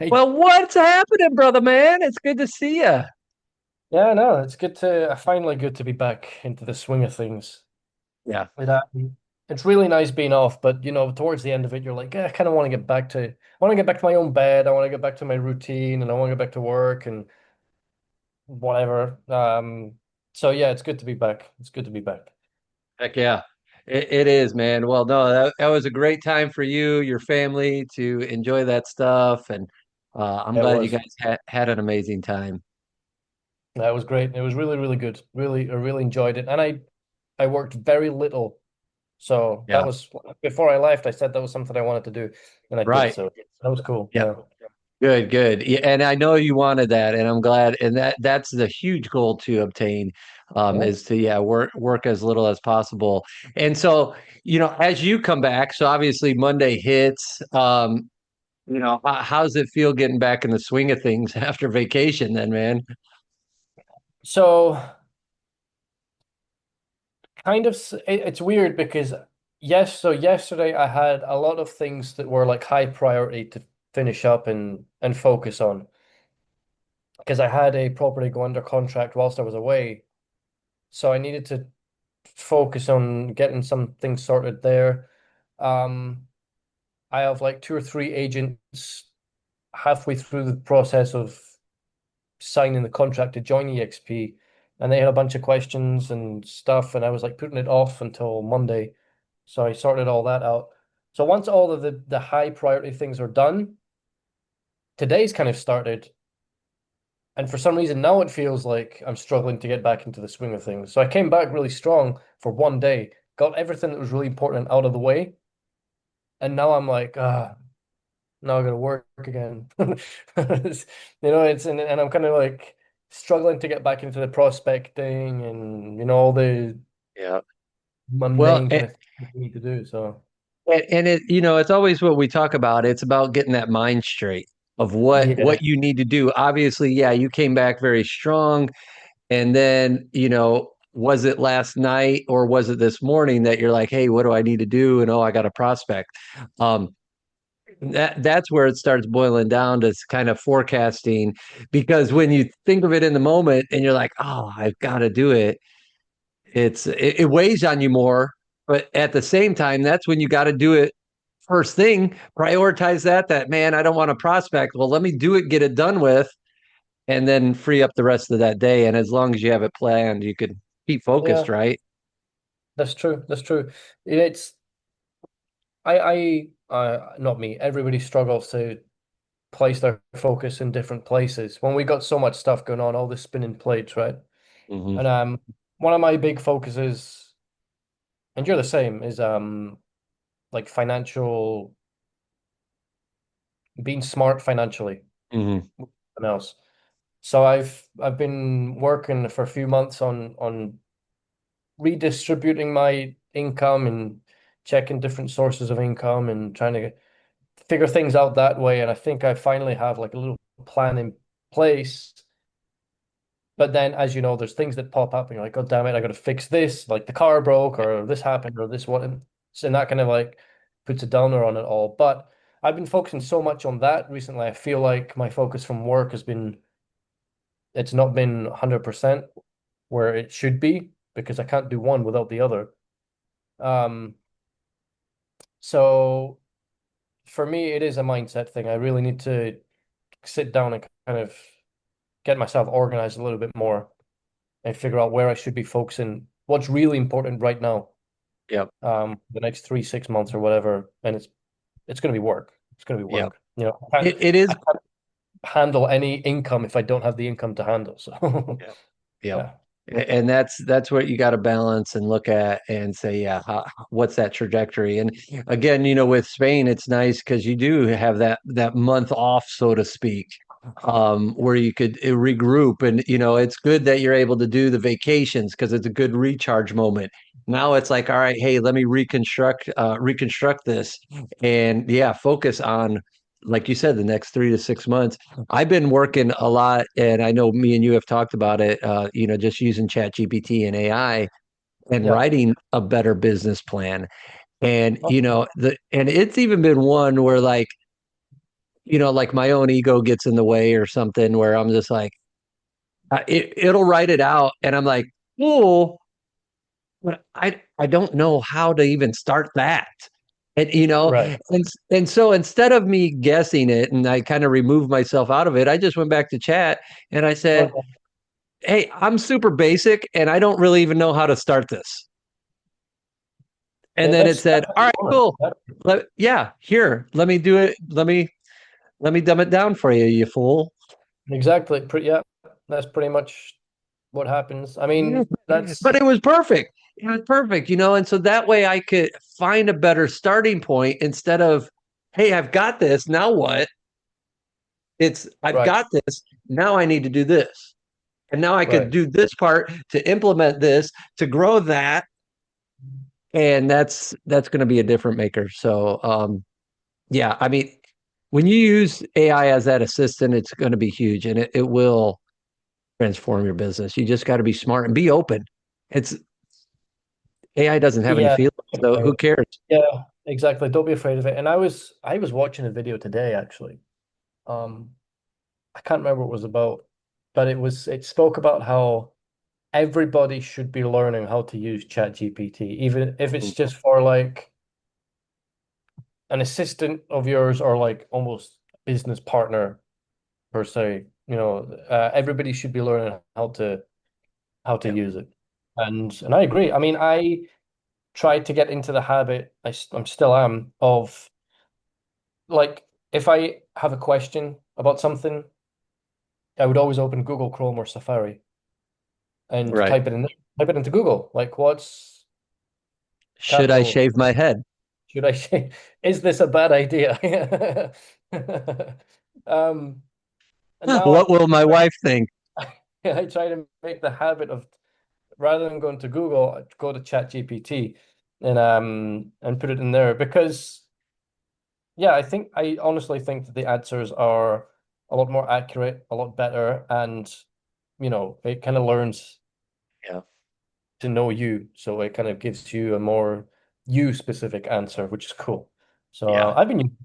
Hey, Well, what's happening, brother man? It's good to see you. yeah, no, it's good to finally good to be back into the swing of things. Yeah. It, it's really nice being off, but towards the end of it, you're like, I kind of want to get back to, I want to get back to my own bed. I want to get back to my routine, and I want to get back to work and whatever. So yeah, it's good to be back. It's good to be back. Heck yeah. It is, man. Well, no, that was a great time for you, your family to enjoy that stuff. And I'm Yeah, it glad you was. guys had an amazing time. That was great. It was really, really good. Really, I really enjoyed it, and I worked very little. So that Yeah. was before I left. I said that was something I wanted to do, and I did. Right. So that was cool. Yeah. Yeah. Good, good. Yeah, and I know you wanted that, and I'm glad. And that's the huge goal to obtain, Yeah. is to work as little as possible. And so, as you come back, so obviously Monday hits. How's it feel getting back in the swing of things after vacation then, man? So it's weird because so yesterday I had a lot of things that were like high priority to finish up and focus on because I had a property go under contract whilst I was away. So I needed to focus on getting some things sorted there. Um, I have like two or three agents halfway through the process of signing the contract to join EXP, and they had a bunch of questions and stuff, and I was like putting it off until Monday. So I sorted all that out. So once all of the high priority things are done, today's kind of started. And for some reason now it feels like I'm struggling to get back into the swing of things. So I came back really strong for one day, got everything that was really important out of the way, and now I'm like, now I gotta work again. And I'm kind of like struggling to get back into the prospecting and all the Yeah. Well, mundane kind of things you need to do. So it's always what we talk about. It's about getting that mind straight of yeah, what you need to do. Obviously, yeah, you came back very strong, and then, was it last night or was it this morning that you're like, hey, what do I need to do? And oh, I got a prospect. Um, that's where it starts boiling down to kind of forecasting, because when you think of it in the moment and you're like, oh, I've got to do it, it weighs on you more. But at the same time, that's when you got to do it first thing. Prioritize that man, I don't want to prospect. Well, let me do it, get it done with, and then free up the rest of that day. And as long as you have it planned, you could keep focused, yeah, right? that's true. That's true. It's not me. Everybody struggles to place their focus in different places. When we got so much stuff going on, all the spinning plates, right? Hmm. And one of my big focuses, and you're the same, is like financial, being smart financially. Hmm. Something else. So I've been working for a few months on redistributing my income and checking different sources of income and trying to figure things out that way. And I think I finally have like a little plan in place. But then, as you know, there's things that pop up, and you're like, "God damn it, I got to fix this." Like the car broke, or this happened, or this one, and that kind of like puts a downer on it all. But I've been focusing so much on that recently. I feel like my focus from work has been it's not been 100% where it should be because I can't do one without the other. Um, so for me, it is a mindset thing. I really need to sit down and kind of get myself organized a little bit more and figure out where I should be focusing, what's really important right now, Yep. the next 3, 6 months or whatever. And it's going to be work. It's going to be Yep. work. I can't, It is. I can't handle any income if I don't have the income to handle. So Yep. Yep. yeah, And that's what you got to balance and look at and say, yeah, what's that trajectory? And again, with Spain, it's nice because you do have that month off, so to speak, where you could regroup. And it's good that you're able to do the vacations because it's a good recharge moment. Now it's like, all right, hey, let me reconstruct this, and yeah, focus on, like you said, the next 3 to 6 months. I've been working a lot, and I know me and you have talked about it, just using Chat GPT and AI and yeah. writing a better business plan. And, Oh, and it's even been one where, like, like my own ego gets in the way or something where I'm just like, it'll write it out. And I'm like, oh, but I don't know how to even start that. And Right. and so instead of me guessing it and I kind of removed myself out of it, I just went back to chat and I said, Okay. "Hey, I'm super basic and I don't really even know how to start this." And Yeah, then it that's said, what "All you right, want. cool. Yeah, here, let me do it. Let me dumb it down for you, you fool." Exactly. Yeah, that's pretty much what happens. I Yeah. mean, But that's it was perfect. It was perfect, and so that way I could find a better starting point instead of, "Hey, I've got this. Now what?" It's, "I've right, got this. Now I need to do this. And now I could right. do this part to implement this, to grow that." And that's going to be a different maker. So, yeah, I mean, when you use AI as that assistant, it's going to be huge and it will transform your business. You just got to be smart and be open. It's AI doesn't have any Yeah, feelings, so who cares? yeah, exactly. Don't be afraid of it. And I was watching a video today actually. Um, I can't remember what it was about, but it spoke about how everybody should be learning how to use ChatGPT, even if it's just for like an assistant of yours or like almost a business partner per se. Everybody should be learning how to Yeah, use it. And I agree. I mean, I tried to get into the habit, I'm still am, of like if I have a question about something, I would always open Google Chrome or Safari and right. type it into Google. Like, what's Should I capital? shave my head? Should I say, is this a bad idea? Um, and now What will my wife think? I try to make the habit of rather than going to Google, I go to ChatGPT and put it in there because yeah, I honestly think that the answers are a lot more accurate, a lot better, and it kind of learns Yeah, to know you, so it kind of gives you a more you specific answer, which is cool. So yeah. I've been using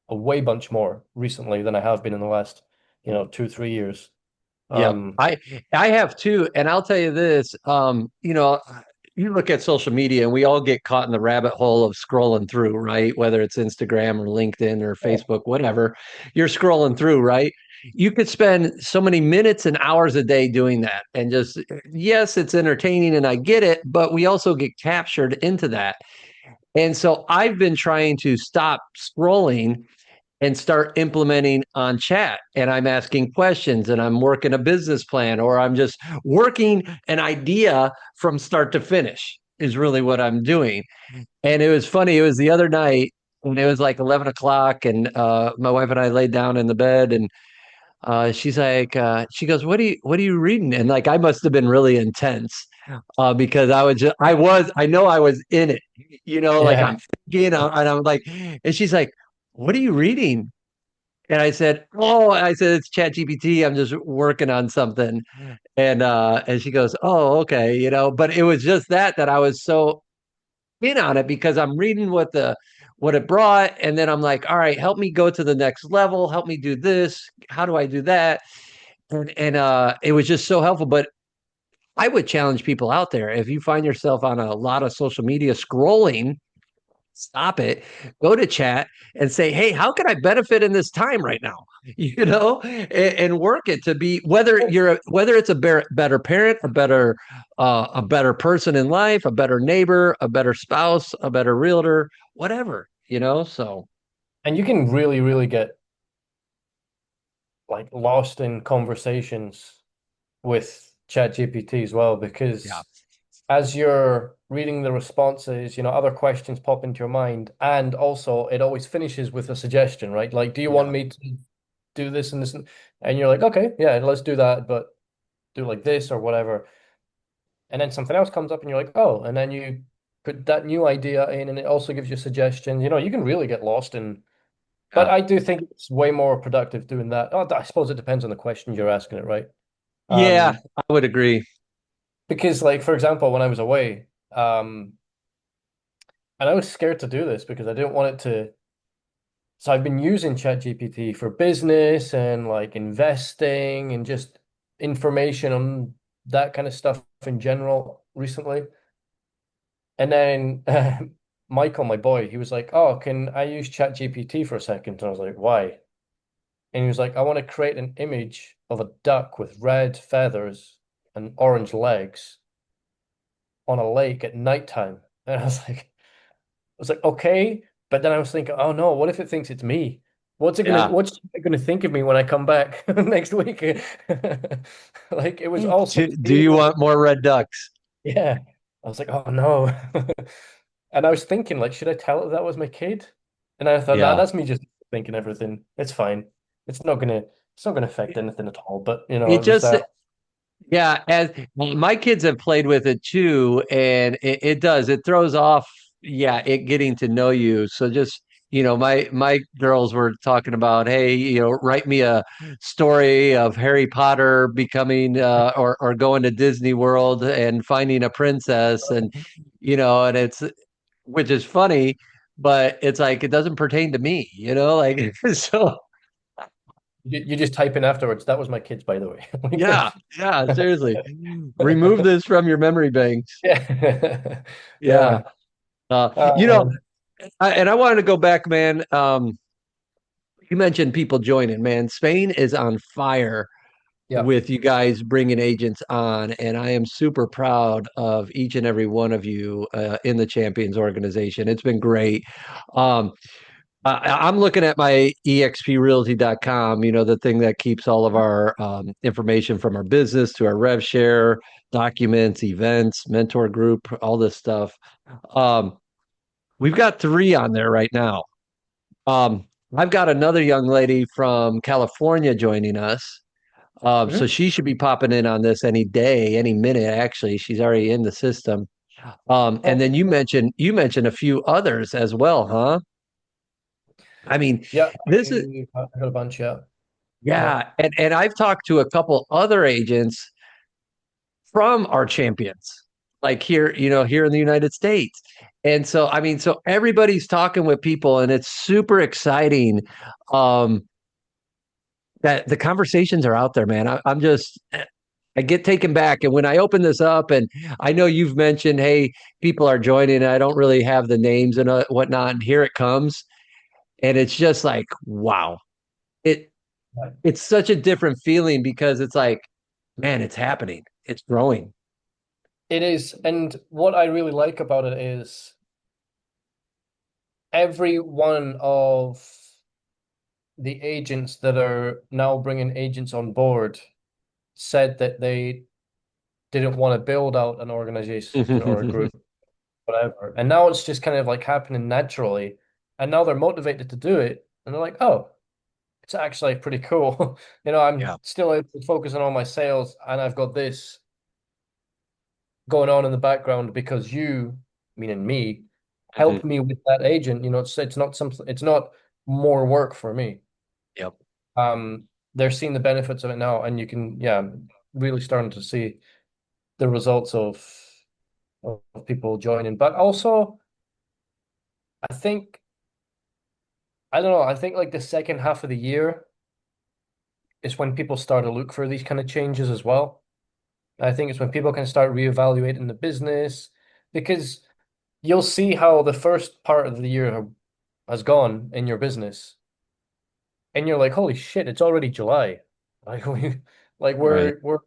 a way bunch more recently than I have been in the last, 2, 3 years. Yep. Um, I have too, and I'll tell you this, you look at social media and we all get caught in the rabbit hole of scrolling through, right? Whether it's Instagram or LinkedIn or yeah. Facebook, whatever, you're scrolling through, right? You could spend so many minutes and hours a day doing that. And just, yes, it's entertaining and I get it, but we also get captured into that. And so I've been trying to stop scrolling and start implementing on chat. And I'm asking questions and I'm working a business plan or I'm just working an idea from start to finish, is really what I'm doing. And it was funny. It was the other night when it was like 11 o'clock and my wife and I laid down in the bed and she's like, she goes, what are you reading? And like, I must have been really intense because I know I was in it, like Yeah. I'm thinking, and I'm like, and she's like, what are you reading? And I said, it's Chat GPT. I'm just working on something. And she goes, oh, okay, but it was just that I was so in on it because I'm reading what it brought, and then I'm like, all right, help me go to the next level, help me do this. How do I do that? And it was just so helpful. But I would challenge people out there, if you find yourself on a lot of social media scrolling, stop it, go to chat and say, hey, how can I benefit in this time right now? And work it to be, whether it's a better parent, a better person in life, a better neighbor, a better spouse, a better realtor, whatever. So And you can really, really get like lost in conversations with ChatGPT as well, yeah, because as you're reading the responses, other questions pop into your mind, and also it always finishes with a suggestion, right? Like, do you want yeah, me to do this and this? And you're like, okay, yeah, let's do that, but do it like this or whatever. And then something else comes up, and you're like, oh, and then you put that new idea in, and it also gives you suggestions. You can really get lost in. But yeah, I do think it's way more productive doing that. Oh, I suppose it depends on the question you're asking it, right? yeah. Um, I would agree. because like for example, when I was away, and I was scared to do this because I didn't want it to. So I've been using ChatGPT for business and like investing and just information on that kind of stuff in general recently. And then Michael, my boy, he was like, "Oh, can I use ChatGPT for a second?" And I was like, "Why?" And he was like, "I want to create an image of a duck with red feathers and orange legs on a lake at nighttime." And I was like, okay. But then I was thinking, oh no, what if it thinks it's me? Yeah. What's it gonna think of me when I come back next week? Like it was all so Do you serious. want more red ducks? Yeah. I was like, oh no. And I was thinking, like, should I tell it that was my kid? And I thought, nah, Yeah. that's me just thinking everything. It's fine. It's not gonna affect anything at all. But It it was just Yeah, as my kids have played with it too, and it does. It throws off, yeah, it getting to know you. So just, my girls were talking about, hey, write me a story of Harry Potter becoming or going to Disney World and finding a princess and it's which is funny, but it's like it doesn't pertain to me, like so you just type in afterwards. That was my kids, by the way. yeah, yeah, seriously. Remove this from your memory banks. Yeah. Yeah. Yeah. Um, And I wanted to go back, man. You mentioned people joining, man. Spain is on fire yeah. with you guys bringing agents on, and I am super proud of each and every one of you in the Champions organization. It's been great. Um, I'm looking at my exprealty.com, the thing that keeps all of our information from our business to our rev share, documents, events, mentor group, all this stuff. Um, we've got three on there right now. Um, I've got another young lady from California joining us. So Mhm. she should be popping in on this any day, any minute. Actually, she's already in the system. And then Oh, you mentioned a few others as well, huh? I mean, yeah. this is I got a bunch. Yeah. Yeah. yeah, and I've talked to a couple other agents from our champions, like here in the United States. And so, I mean, so everybody's talking with people, and it's super exciting. Um, that the conversations are out there, man. I'm just I get taken back, and when I open this up, and I know you've mentioned, hey, people are joining. And I don't really have the names and whatnot, and here it comes, and it's just like, wow, it Right. it's such a different feeling because it's like, man, it's happening, it's growing. It is. And what I really like about it is every one of the agents that are now bringing agents on board said that they didn't want to build out an organization or a group, whatever. And now it's just kind of like happening naturally. And now they're motivated to do it. And they're like, oh, it's actually pretty cool. I'm Yeah. still able to focus on all my sales and I've got this going on in the background because you, meaning me, Mhm. help me with that agent. It's not more work for me. Yep. They're seeing the benefits of it now, and you can, yeah, really starting to see the results of people joining. But also, I think I don't know, I think like the second half of the year is when people start to look for these kind of changes as well. I think it's when people can start reevaluating the business because you'll see how the first part of the year has gone in your business, and you're like, holy shit, it's already July. Like we like Right. we're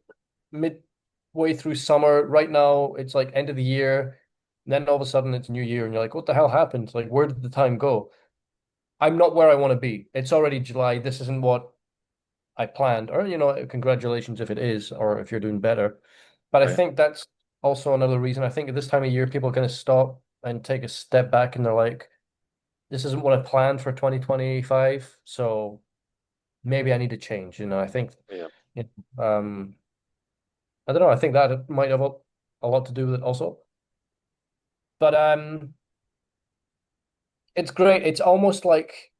midway through summer right now. It's like end of the year. And then all of a sudden it's New Year, and you're like, what the hell happened? Like, where did the time go? I'm not where I want to be. It's already July. This isn't what I planned. Or, congratulations if it is, or if you're doing better. But I Right. think that's also another reason. I think at this time of year, people kind of stop and take a step back and they're like, this isn't what I planned for 2025. So maybe I need to change. I think, Yeah. you I don't know. I think that might have a lot to do with it also. But it's great. It's almost like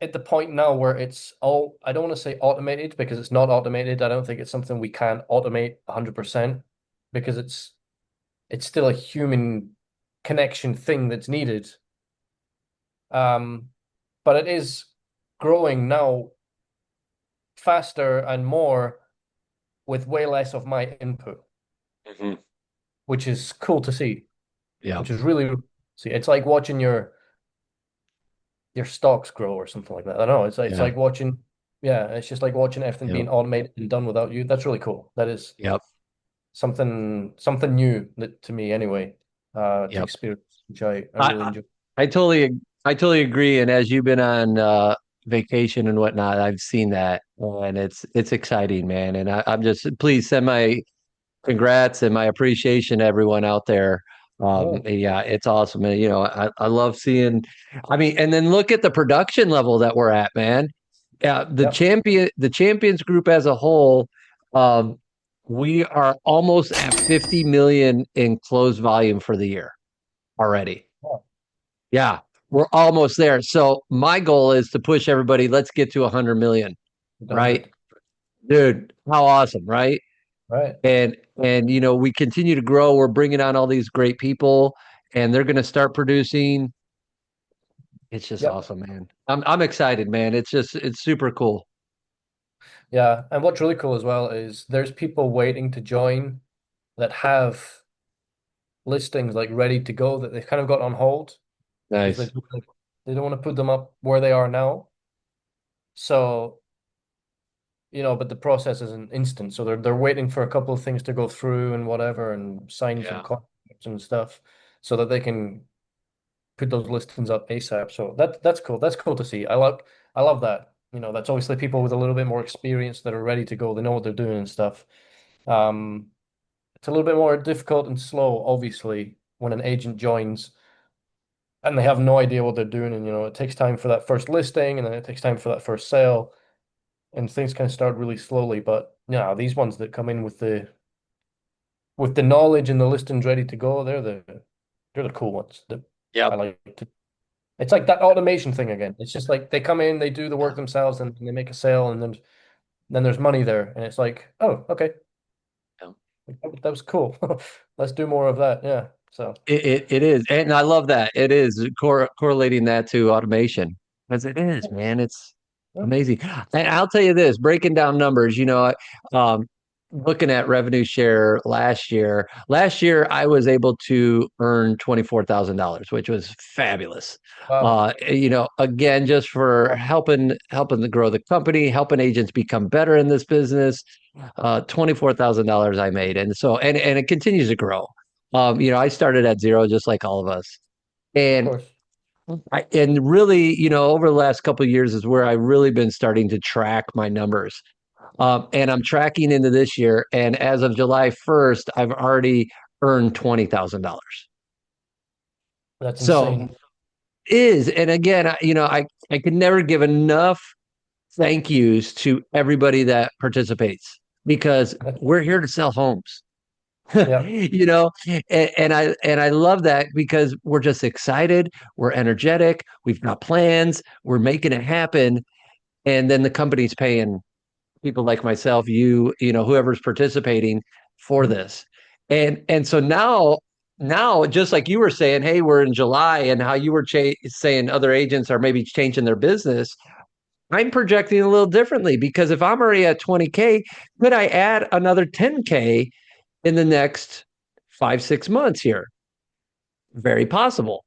at the point now where it's all, I don't want to say automated because it's not automated. I don't think it's something we can automate 100% because it's still a human connection thing that's needed. Um, but it is growing now faster and more with way less of my input, Mhm. which is cool to see, Yeah, which is really see. It's like watching your stocks grow or something like that. I don't know. It's yeah, like watching, yeah, it's just like watching everything yeah, being automated and done without you. That's really cool. That is yep, something new that, to me anyway, to yep. experience, which I I really enjoy. I I totally agree. And as you've been on vacation and whatnot, I've seen that, and it's exciting, man. And I'm just please send my congrats and my appreciation to everyone out there. Oh, And yeah, it's awesome. And I love seeing. I mean, and then look at the production level that we're at, man. Yeah, yep. the champions group as a whole, um, we are almost at 50 million in closed volume for the year already. Oh, Yeah, we're almost there. So my goal is to push everybody. Let's get to 100 million, the right? 100. Dude, how awesome, right? Right. And we continue to grow. We're bringing on all these great people, and they're going to start producing. It's just Yep. awesome, man. I'm excited, man. It's super cool. Yeah. And what's really cool as well is there's people waiting to join that have listings like ready to go that they've kind of got on hold because Nice. they don't want to put them up where they are now. So, but the process isn't instant. So they're waiting for a couple of things to go through and whatever and sign some Yeah. contracts and stuff so that they can put those listings up ASAP. So that's cool. That's cool to see. I love that. That's obviously people with a little bit more experience that are ready to go. They know what they're doing and stuff. Um, it's a little bit more difficult and slow, obviously, when an agent joins and they have no idea what they're doing. And it takes time for that first listing, and then it takes time for that first sale, and things kind of start really slowly. But these ones that come in with the knowledge and the listings ready to go, they're the cool ones that I Yep. like to. It's like that automation thing again. It's just like they come in, they do the work themselves, and they make a sale, and then there's money there, and it's like, oh, okay, Yeah. that was cool. Let's do more of that. Yeah. So It is, and I love that. It is correlating that to automation because it is, man. It's yeah. amazing. And I'll tell you this, breaking down numbers, looking at revenue share last year. Last year, I was able to earn $24,000, which was fabulous. Wow. Again, just for helping to grow the company, helping agents become better in this business. $24,000 I made, and so and it continues to grow. I started at zero, just like all of us. Of And course. and really, over the last couple of years is where I really been starting to track my numbers. And I'm tracking into this year. And as of July 1st, I've already earned $20,000. That's So insane. and again, I can never give enough thank yous to everybody that participates because we're here to sell homes. Yeah. you know and I love that because we're just excited, we're energetic, we've got plans, we're making it happen, and then the company's paying people like myself, whoever's participating for Mhm. this. And so now just like you were saying, hey, we're in July, and how you were saying other agents are maybe changing their business, I'm projecting a little differently because if I'm already at 20K, could I add another 10K in the next 5, 6 months here? Very possible.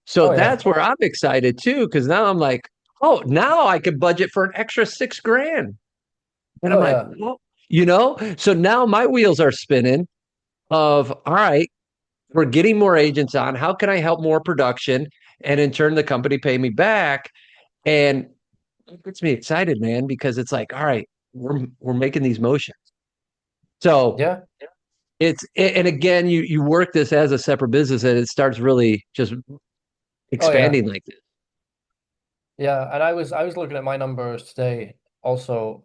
So Oh yeah. that's where I'm excited too, because now I'm like, oh, now I could budget for an extra 6 grand. And I'm Oh like, yeah. well, so now my wheels are spinning of, all right, we're getting more agents on. How can I help more production? And in turn, the company pay me back. And it gets me excited, man, because it's like, all right, we're making these motions. So Yeah. and again, you work this as a separate business, and it starts really just Oh yeah. expanding like this. Yeah. And I was looking at my numbers today also.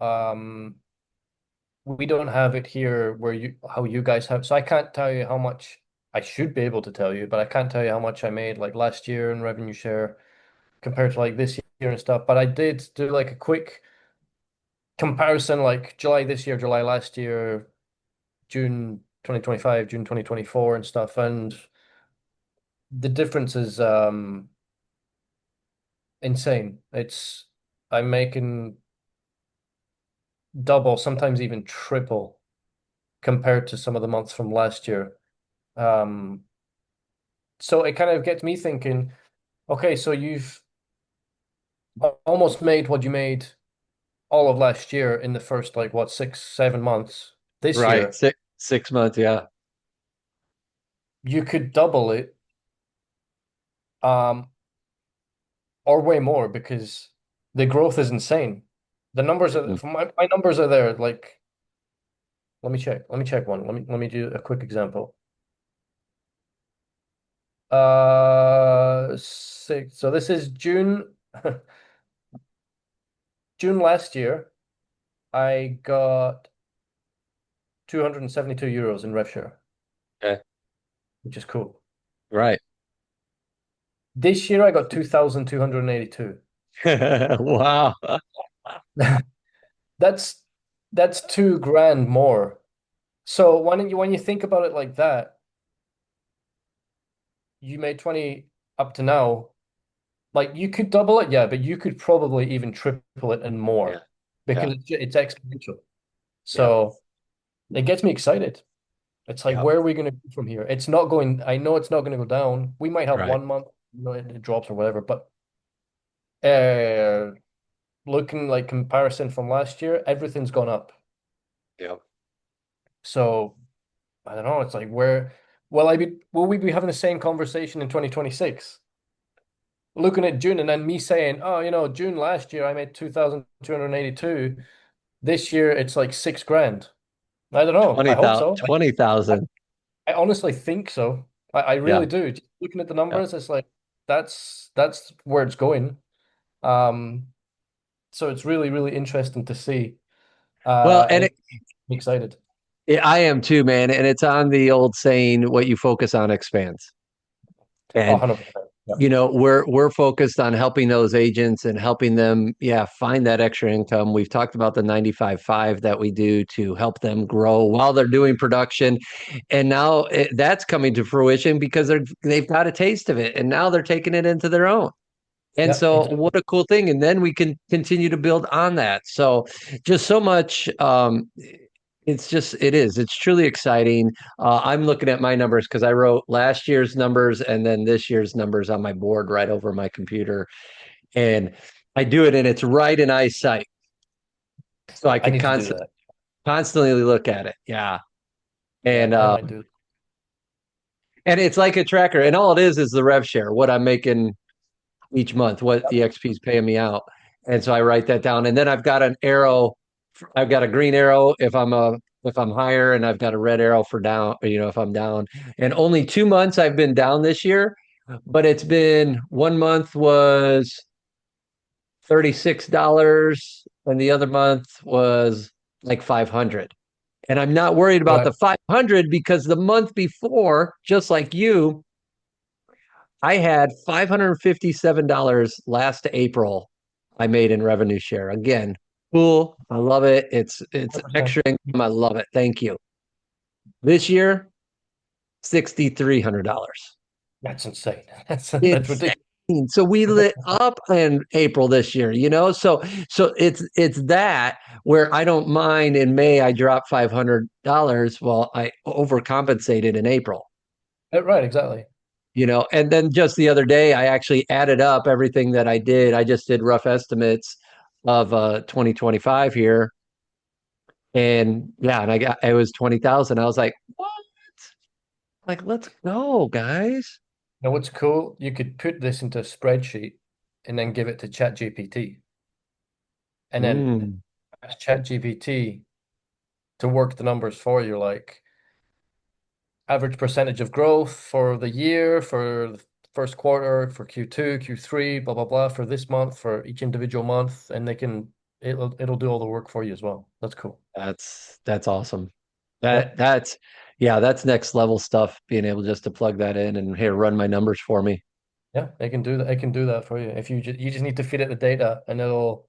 We don't have it here where how you guys have, so I can't tell you how much. I should be able to tell you, but I can't tell you how much I made like last year in revenue share compared to like this year and stuff. But I did do like a quick comparison, like July this year, July last year, June 2025, June 2024 and stuff. And the difference is insane. I'm making double, sometimes even triple compared to some of the months from last year. Um, so it kind of gets me thinking, okay, so you've almost made what you made all of last year in the first like what 6, 7 months. This Right. year, Six months, yeah. you could double it, um, or way more because the growth is insane. The numbers are Mm. my numbers are there. Like, let me check. Let me check one. Let me do a quick example. Six. So this is June. June last year, I got 272 euros in rev share, Okay. which is cool. Right. This year, I got 2,282. Wow. That's that's 2 grand more. So when you think about it like that, you made 20 up to now. Like you could double it, yeah, but you could probably even triple it and Yeah. more Yeah. because it's exponential. Yeah. So it gets me excited. It's like, Yeah. where are we going to go from here? It's not going, I know it's not going to go down. We might have Right. 1 month, it drops or whatever, but uh, looking like comparison from last year, everything's gone up. Yeah. So I don't know. It's like, will we be having the same conversation in 2026? Looking at June and then me saying, oh, June last year I made 2,282. This year it's like 6 grand. I don't know. I hope 20,000. so. I honestly think so. I Yeah. really do. Just looking at the Yeah. numbers, it's like that's where it's going. Um, so it's really, really interesting to see. Well, And and I'm excited. I am too, man. And it's on the old saying, what you focus on expands. Oh, And 100%. Yeah. we're focused on helping those agents and helping them, yeah, find that extra income. We've talked about the 95.5 that we do to help them grow while they're doing production. And now that's coming to fruition because they've got a taste of it and now they're taking it into their own. And Yeah, so exactly. what a cool thing. And then we can continue to build on that. So just so much it's truly exciting. I'm looking at my numbers because I wrote last year's numbers and then this year's numbers on my board right over my computer. And I do it and it's right in eyesight. So I I could need to do that. constantly look at it. Yeah. Yeah, And I might do. it's like a tracker. And all it is the rev share, what I'm making each month, what the XP is paying me out. And so I write that down. And then I've got an arrow. I've got a green arrow if I'm higher, and I've got a red arrow for down, if I'm down. And only 2 months I've been down this year, but it's been 1 month was $36 and the other month was like 500. And I'm not worried about Right. the 500 because the month before, just like you, I had $557 last April I made in revenue share. Again, cool. I love it. It's 100%. extra income. I love it. Thank you. This year, $6,300. That's insane. That's Insane. ridiculous. So we lit up in April this year. So it's that where I don't mind in May I dropped $500. Well, I overcompensated in April. Right, exactly. And then just the other day I actually added up everything that I did. I just did rough estimates of 2025 here. And yeah, and it was 20,000. I was like, what? Like, let's go, guys. Now, what's cool, you could put this into a spreadsheet and then give it to ChatGPT, and then Mm, ask ChatGPT to work the numbers for you, like average percentage of growth for the year, for the first quarter, for Q2, Q3, blah blah blah, for this month, for each individual month, and it'll do all the work for you as well. That's cool. that's awesome. Yeah, That's next level stuff, being able just to plug that in and here, run my numbers for me. yeah, it can do that. It can do that for you. If you just need to feed it the data, and it'll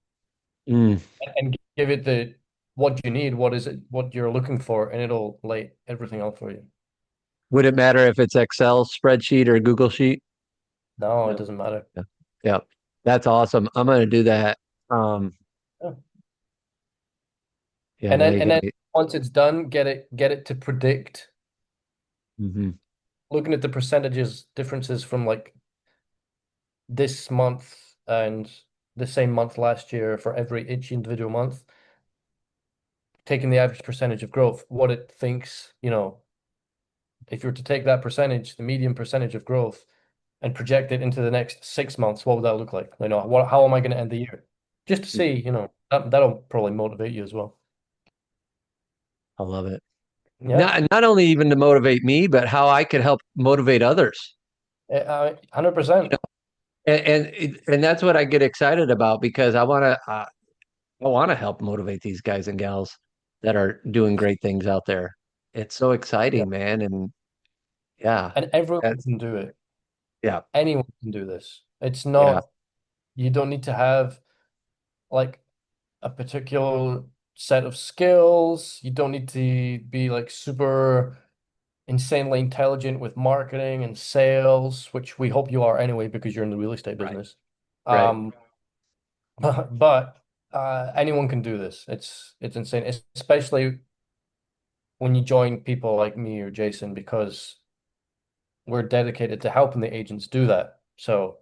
Mm. and give it the what you need, what is it, what you're looking for, and it'll lay everything out for you. Would it matter if it's Excel spreadsheet or Google Sheet? No, it No. doesn't matter. Yeah. Yeah. That's awesome. I'm gonna do that. Um, Yeah. yeah, now you And got then me. once it's done, get it to predict, Hmm. looking at the percentages differences from like this month and the same month last year for every each individual month, taking the average percentage of growth, what it thinks, if you were to take that percentage, the median percentage of growth, and project it into the next 6 months, what would that look like? How am I going to end the year? Just to see, that'll probably motivate you as well. I love it. Yeah, Not only even to motivate me, but how I could help motivate others. 100%. And that's what I get excited about because I want to help motivate these guys and gals that are doing great things out there. It's so Yeah. exciting, man. And yeah, And everyone that, can do it. yeah, Anyone can do this. It's yeah, not, you don't need to have like a particular set of skills. You don't need to be like super insanely intelligent with marketing and sales, which we hope you are anyway because you're in the real estate right, business. right. Um, but anyone can do this. It's insane, especially when you join people like me or Jason, because we're dedicated to helping the agents do that. So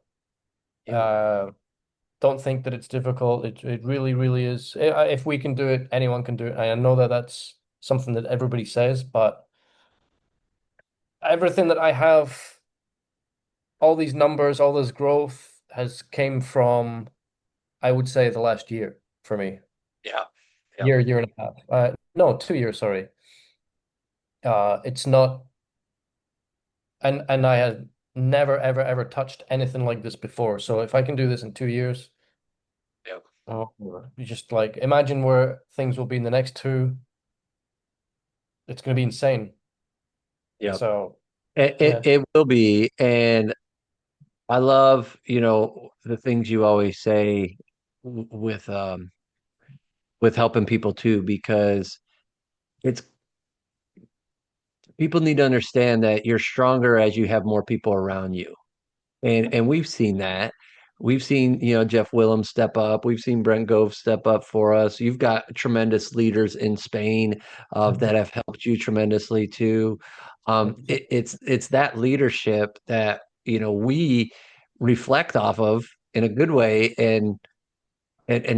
Yeah, uh, don't think that it's difficult. It really, really is. If we can do it, anyone can do it. I know that that's something that everybody says, but everything that I have, all these numbers, all this growth has came from, I would say, the last year for me. yeah, yeah, Year and a half. No, 2 years, sorry. It's not, and I had never, ever, ever touched anything like this before. So if I can do this in 2 years, yeah, oh, you just like imagine where things will be in the next two. It's going to be insane. yeah. So It yeah, it will be, and I love, the things you always say with helping people too, because it's people need to understand that you're stronger as you have more people around you. And we've seen that. We've seen, Jeff Willems step up. We've seen Brent Gove step up for us. You've got tremendous leaders in Spain that have helped you tremendously too. It's that leadership that we reflect off of in a good way, and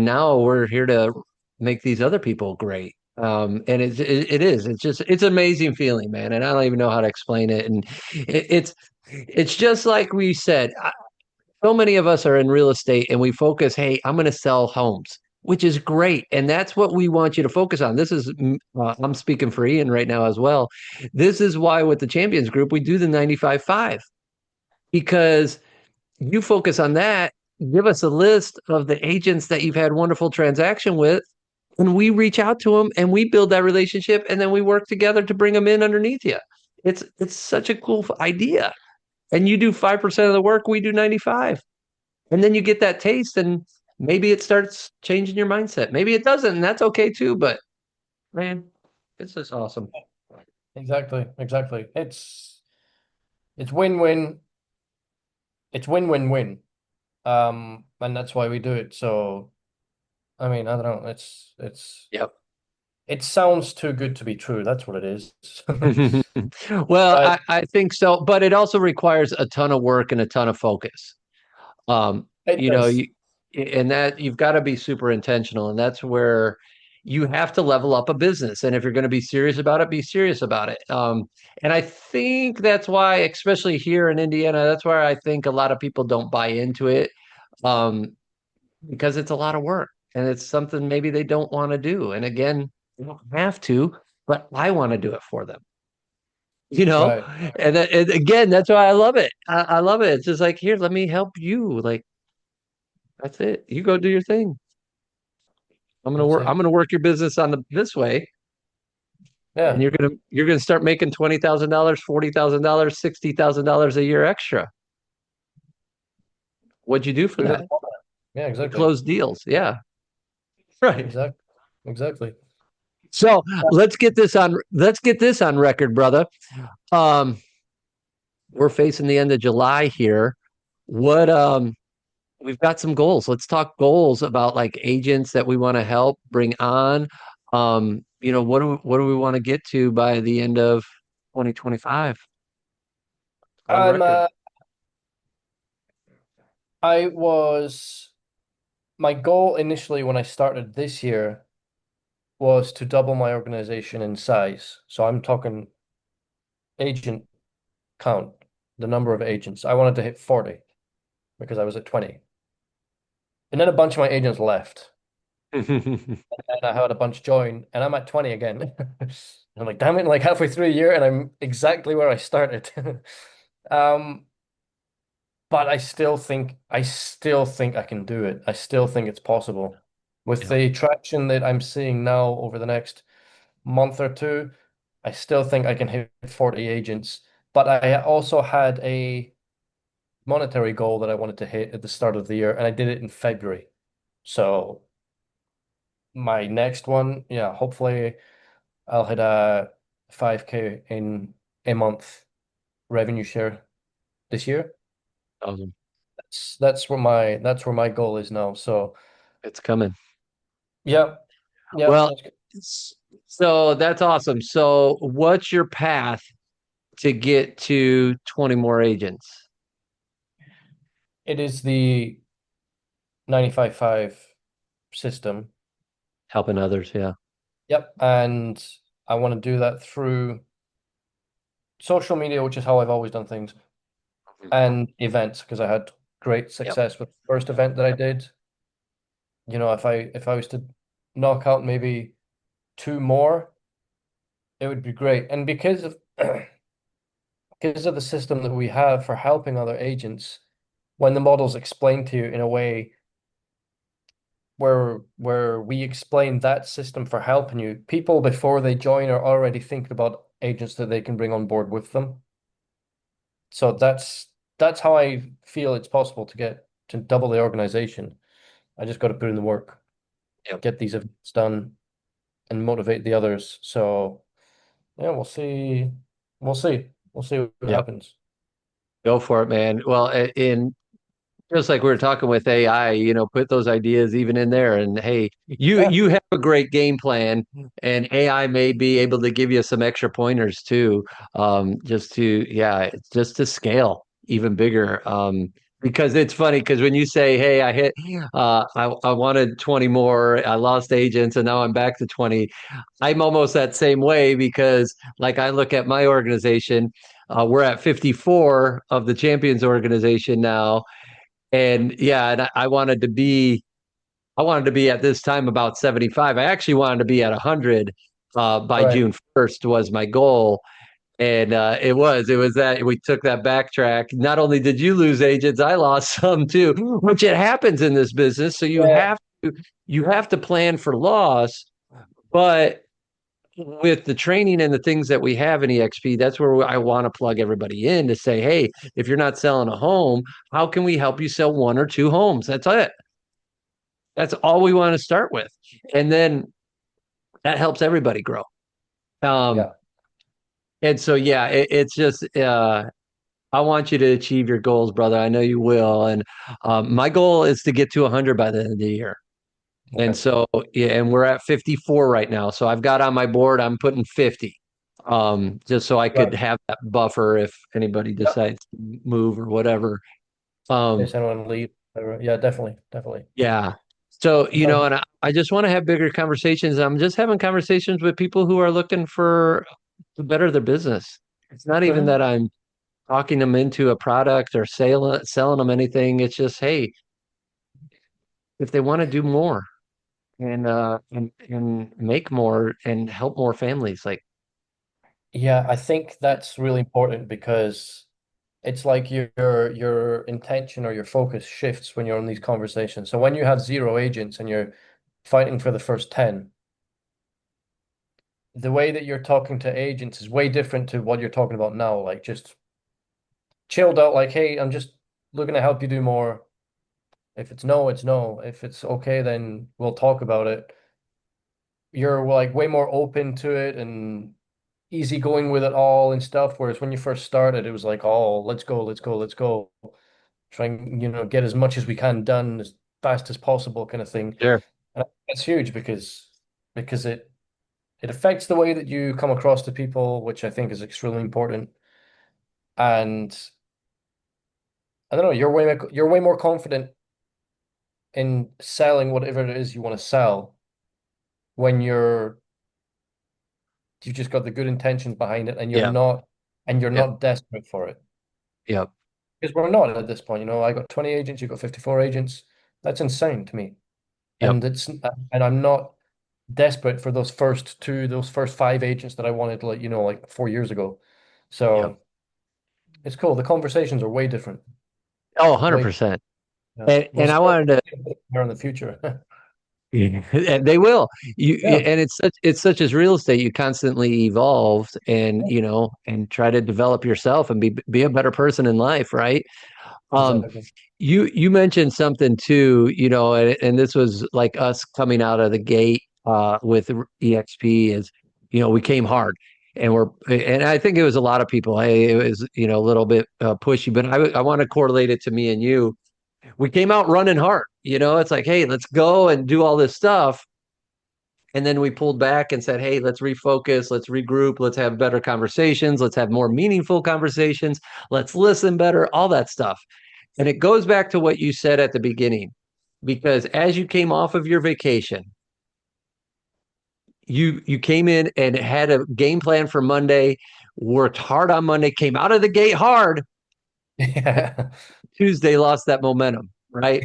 now we're here to make these other people great. And it's just it's an amazing feeling, man. And I don't even know how to explain it. And it's just like we said. So many of us are in real estate and we focus, hey, I'm going to sell homes, which is great. And that's what we want you to focus on. I'm speaking for Iain right now as well. This is why with the Champions Group, we do the 95.5 because you focus on that. Give us a list of the agents that you've had wonderful transaction with. And we reach out to them and we build that relationship and then we work together to bring them in underneath you. It's such a cool idea. And you do 5% of the work, we do 95. And then you get that taste and maybe it starts changing your mindset. Maybe it doesn't, and that's okay too. But man, it's just awesome. exactly, exactly. It's win-win. It's win-win-win. And that's why we do it. So I mean, I don't know. Yep. It sounds too good to be true. That's what it is. Well, But I think so, but it also requires a ton of work and a ton of focus. it You know, does. you and that you've got to be super intentional, and that's where you have to level up a business. And if you're going to be serious about it, be serious about it. And I think that's why, especially here in Indiana, that's why I think a lot of people don't buy into it. Um, because it's a lot of work and it's something maybe they don't want to do. And again, you don't have to, but I want to do it for them, you know? Right. And again, that's why I love it. I love it. It's just like, here, let me help you. Like, that's it. You go do your thing. That's I'm it. gonna work your business on this way. And Yeah. you're gonna start making $20,000, $40,000, $60,000 a year extra. What'd you do for Who doesn't that? want that? Yeah, You exactly. close deals. Yeah. Right. Exactly. Exactly. So let's get this on record, brother. Um, we're facing the end of July here. What we've got some goals. Let's talk goals about like agents that we want to help bring on. What do we want to get to by the end of 2025 on I'm record? I was my goal initially when I started this year was to double my organization in size. So I'm talking agent count, the number of agents. I wanted to hit 40 because I was at 20. And then a bunch of my agents left. And I had a bunch join, and I'm at 20 again. I'm like, damn it, like halfway through a year, and I'm exactly where I started. Um, but I still think I can do it. I still think it's possible. With Yeah, the traction that I'm seeing now over the next month or two, I still think I can hit 40 agents. But I also had a monetary goal that I wanted to hit at the start of the year, and I did it in February. So my next one, yeah, hopefully I'll hit a 5K in a month revenue share this year. awesome. That's where my goal is now. So It's coming. yeah, yeah, Well, that's good. so that's awesome. So, what's your path to get to 20 more agents? It is the 95.5 system. Helping others, yeah. Yep, and I want to do that through social media, which is how I've always done things, Mhm. and events because I had great Yep. success with the first event that I did. If I was to knock out maybe two more, it would be great. And because of because of the system that we have for helping other agents, when the model's explained to you in a way where we explain that system for helping you, people before they join are already thinking about agents that they can bring on board with them. So that's how I feel it's possible to double the organization. I just got to put in the work, Yep. get these events done, and motivate the others. So yeah, we'll see. We'll see. We'll see what Yep. happens. Go for it, man. Well, in just like we were talking with AI, put those ideas even in there. And hey, you Yeah, you have a great game plan, and AI may be able to give you some extra pointers too, just to scale even bigger. Because it's funny because when you say, "Hey, I wanted 20 more, I lost agents, and now I'm back to 20," I'm almost that same way because, like, I look at my organization. We're at 54 of the champions organization now, and yeah, and I wanted to be at this time about 75. I actually wanted to be at 100 by right. June 1st was my goal. And it was that we took that backtrack. Not only did you lose agents, I lost some too, which it happens in this business. So Yeah, you have to plan for loss, but with the training and the things that we have in EXP, that's where I want to plug everybody in to say, hey, if you're not selling a home, how can we help you sell one or two homes? That's it. That's all we want to start with. And then that helps everybody grow. Um, yeah. and so, yeah, it's just, I want you to achieve your goals, brother. I know you will. And my goal is to get to 100 by the end of the year. And Okay. so, yeah, and we're at 54 right now. So I've got on my board, I'm putting 50, just so I could Right. have that buffer if anybody Yep. decides to move or whatever. In Um, case anyone leave. Yeah, definitely, definitely. yeah. So, That sounds and I just want to have bigger conversations. I'm just having conversations with people who are looking for to better their business. It's not even Mhm. that I'm talking them into a product or selling them anything. It's just, hey, if they want to do more and make more and help more families, like, Yeah, I think that's really important because it's like your intention or your focus shifts when you're on these conversations. So when you have zero agents and you're fighting for the first 10, the way that you're talking to agents is way different to what you're talking about now. Like just chilled out, like, hey, I'm just looking to help you do more. If it's no, it's no. If it's okay, then we'll talk about it. You're like way more open to it and easygoing with it all and stuff. Whereas when you first started, it was like, oh, let's go, let's go, let's go. try and, get as much as we can done as fast as possible kind of thing. Sure. And it's huge because it affects the way that you come across to people, which I think is extremely important. And I don't know, you're way more confident in selling whatever it is you want to sell when you've just got the good intentions behind it and Yep. you're Yep. not desperate for it. Yep. Because we're not at this point, I got 20 agents, you've got 54 agents. That's insane to me. Yep. And I'm not desperate for those first five agents that I wanted like 4 years ago. Yep. So it's cool. The conversations are way different. Oh, Way, 100%. yeah. And We'll I see wanted to more in the future. and they will. Yeah, And it's such as real estate, you constantly evolved and and try to develop yourself and be a better person in life, right? Um, exactly. you mentioned something too, and this was like us coming out of the gate with EXP is, we came hard and I think it was a lot of people. Hey, it was, a little bit pushy, but I want to correlate it to me and you. We came out running hard. It's like, hey, let's go and do all this stuff. And then we pulled back and said, hey, let's refocus, let's regroup, let's have better conversations, let's have more meaningful conversations, let's listen better, all that stuff. And it goes back to what you said at the beginning, because as you came off of your vacation, you came in and had a game plan for Monday, worked hard on Monday, came out of the gate hard, and Yeah. Tuesday lost that momentum, right?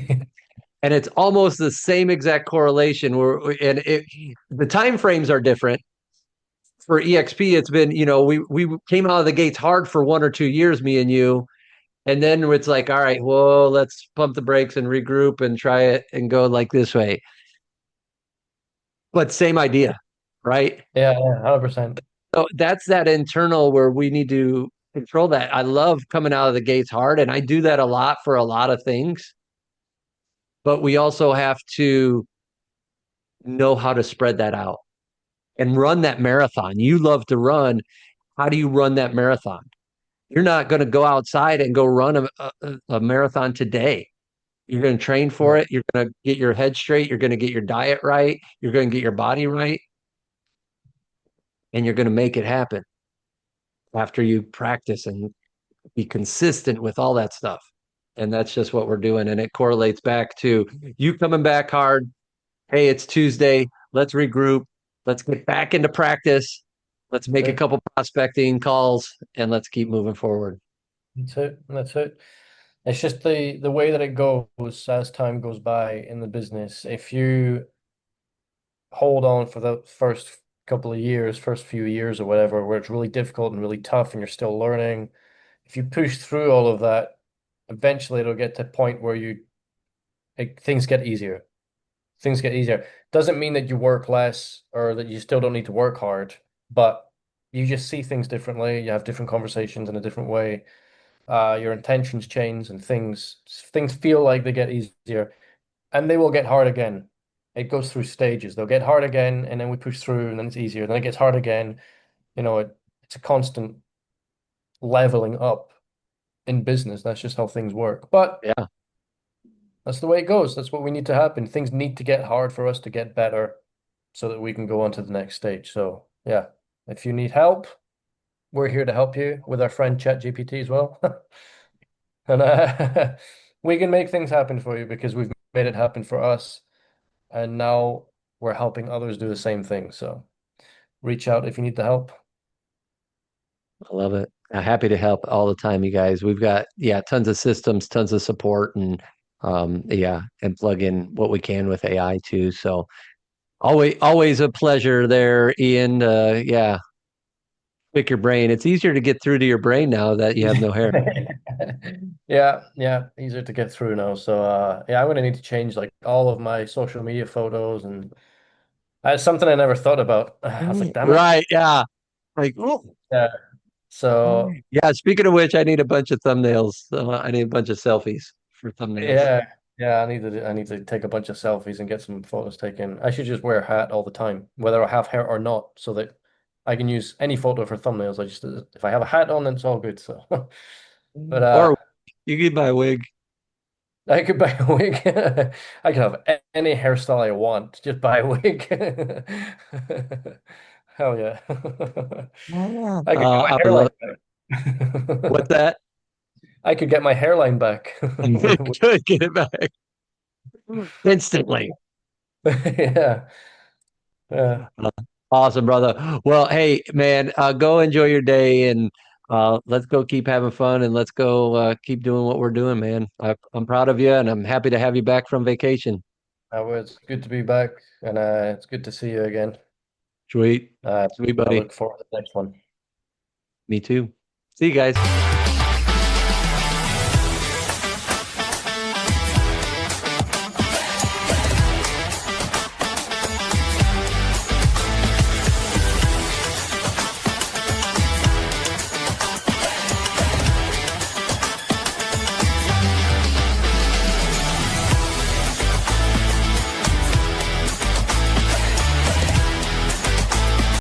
And it's almost the same exact correlation where the time frames are different. For EXP, it's been, we came out of the gates hard for 1 or 2 years, me and you. And then it's like, all right, well, let's pump the brakes and regroup and try it and go like this way. But same idea, right? Yeah, yeah, 100%. So that's that internal where we need to control that. I love coming out of the gates hard, and I do that a lot for a lot of things. But we also have to know how to spread that out and run that marathon. You love to run. How do you run that marathon? You're not going to go outside and go run a marathon today. You're going to train for No. it. You're going to get your head straight. You're going to get your diet right. You're going to get your body right. And you're going to make it happen after you practice and be consistent with all that stuff. And that's just what we're doing. And it correlates back to you coming back hard. Hey, it's Tuesday. Let's regroup. Let's get back into practice. Let's make a That's couple prospecting calls and let's keep moving forward. it. That's it. It's just the way that it goes as time goes by in the business. If you hold on for the first couple of years, first few years or whatever, where it's really difficult and really tough and you're still learning, if you push through all of that, eventually it'll get to a point where things get easier. Things get easier. Doesn't mean that you work less or that you still don't need to work hard, but you just see things differently. You have different conversations in a different way. Your intentions change and things feel like they get easier and they will get hard again. It goes through stages. They'll get hard again and then we push through and then it's easier. Then it gets hard again. It's a constant leveling up in business. That's just how things work. But Yeah, that's the way it goes. That's what we need to happen. Things need to get hard for us to get better so that we can go on to the next stage. So, yeah, if you need help, we're here to help you with our friend ChatGPT as well. And we can make things happen for you because we've made it happen for us. And now we're helping others do the same thing. So reach out if you need the help. I love it. I'm happy to help all the time, you guys. We've got, yeah, tons of systems, tons of support, and yeah, and plug in what we can with AI too. So always a pleasure there, Ian. Yeah, pick your brain. It's easier to get through to your brain now that you have no hair. Yeah, yeah, easier to get through now. So yeah, I'm gonna need to change like all of my social media photos and that's something I never thought about. I was like, damn it. Right, yeah. Like, oh. Yeah. So Yeah, speaking of which, I need a bunch of thumbnails. I need a bunch of selfies for thumbnails. yeah, yeah, I need to take a bunch of selfies and get some photos taken. I should just wear a hat all the time, whether I have hair or not, so that I can use any photo for thumbnails. I just if I have a hat on, then it's all good. So, but Or you can buy a wig. I could buy a wig. I could have any hairstyle I want. Just buy a wig. Hell yeah. I could get my I would hairline love what's back. that? I could get my hairline back. Good, get it back instantly. Yeah. Yeah. Awesome, brother. Well, hey, man, go enjoy your day and let's go keep having fun and let's go keep doing what we're doing, man. I'm proud of you and I'm happy to have you back from vacation. It's good to be back and it's good to see you again. Sweet. Uh, Sweet, I buddy. look forward to the next one. Me too. See you guys.